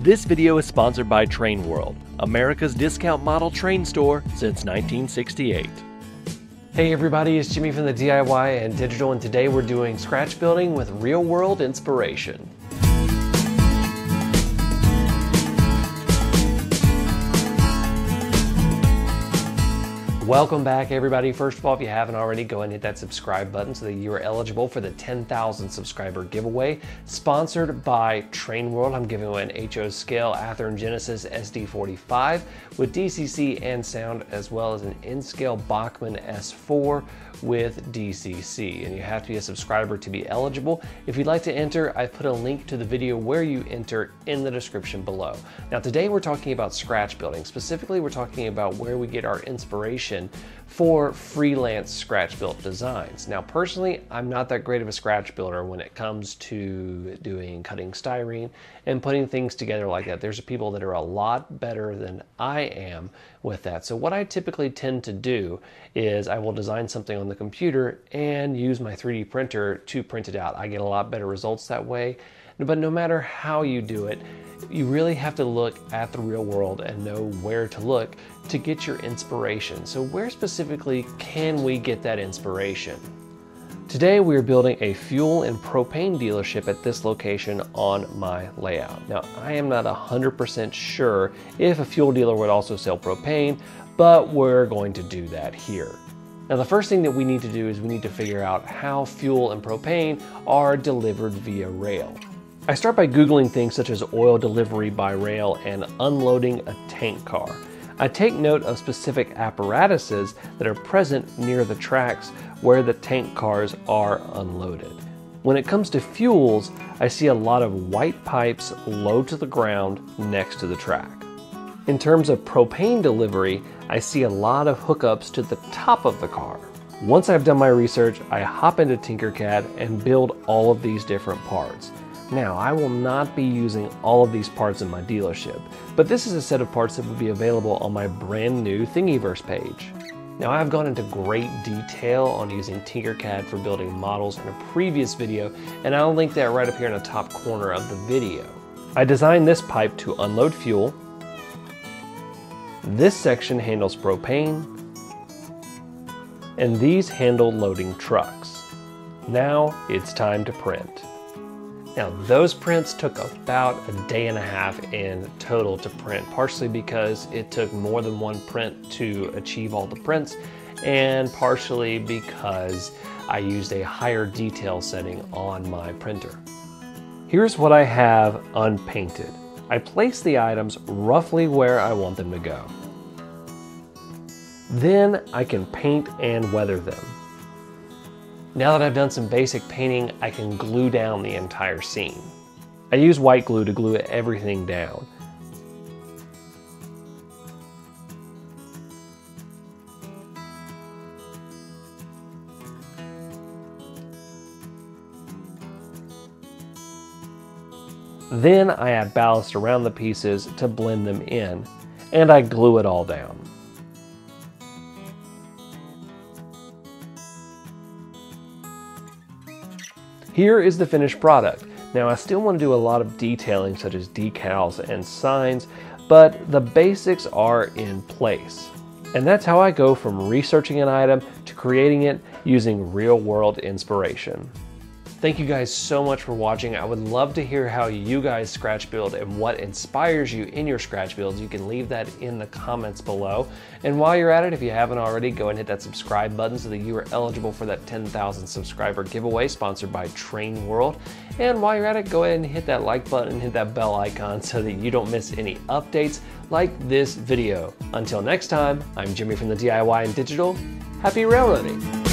This video is sponsored by Train World, America's discount model train store since 1968. Hey everybody, it's Jimmy from the DIY and Digital, and today we're doing scratch building with real-world inspiration. Welcome back everybody. First of all, if you haven't already, go ahead and hit that subscribe button so that you are eligible for the 10,000 subscriber giveaway sponsored by Train World. I'm giving away an HO scale Athearn Genesis SD45 with DCC and sound, as well as an N-scale Bachmann S4 with DCC, and you have to be a subscriber to be eligible. If you'd like to enter, I've put a link to the video where you enter in the description below. Now today we're talking about scratch building. Specifically, we're talking about where we get our inspiration for freelance scratch built designs. Now personally, I'm not that great of a scratch builder when it comes to cutting styrene and putting things together like that. There's people that are a lot better than I am with that. So what I typically tend to do is I will design something on the computer and use my 3D printer to print it out. I get a lot better results that way. But no matter how you do it, you really have to look at the real world and know where to look to get your inspiration. So where specifically can we get that inspiration? Today we are building a fuel and propane dealership at this location on my layout. Now I am not 100% sure if a fuel dealer would also sell propane, but we're going to do that here. Now the first thing that we need to do is we need to figure out how fuel and propane are delivered via rail. I start by Googling things such as oil delivery by rail and unloading a tank car. I take note of specific apparatuses that are present near the tracks where the tank cars are unloaded. When it comes to fuels, I see a lot of white pipes low to the ground next to the track. In terms of propane delivery, I see a lot of hookups to the top of the car. Once I've done my research, I hop into Tinkercad and build all of these different parts. Now, I will not be using all of these parts in my dealership, but this is a set of parts that will be available on my brand new Thingiverse page. Now, I've gone into great detail on using Tinkercad for building models in a previous video, and I'll link that right up here in the top corner of the video. I designed this pipe to unload fuel. This section handles propane, and these handle loading trucks. Now, it's time to print. Now those prints took about a day and a half in total to print, partially because it took more than one print to achieve all the prints, and partially because I used a higher detail setting on my printer. Here's what I have unpainted. I place the items roughly where I want them to go. Then I can paint and weather them. Now that I've done some basic painting, I can glue down the entire scene. I use white glue to glue everything down. Then I add ballast around the pieces to blend them in, and I glue it all down. Here is the finished product. Now I still want to do a lot of detailing such as decals and signs, but the basics are in place. And that's how I go from researching an item to creating it using real-world inspiration. Thank you guys so much for watching. I would love to hear how you guys scratch build and what inspires you in your scratch builds. You can leave that in the comments below. And while you're at it, if you haven't already, go and hit that subscribe button so that you are eligible for that 10,000 subscriber giveaway sponsored by Train World. And while you're at it, go ahead and hit that like button and hit that bell icon so that you don't miss any updates like this video. Until next time, I'm Jimmy from the DIY and Digital. Happy railroading!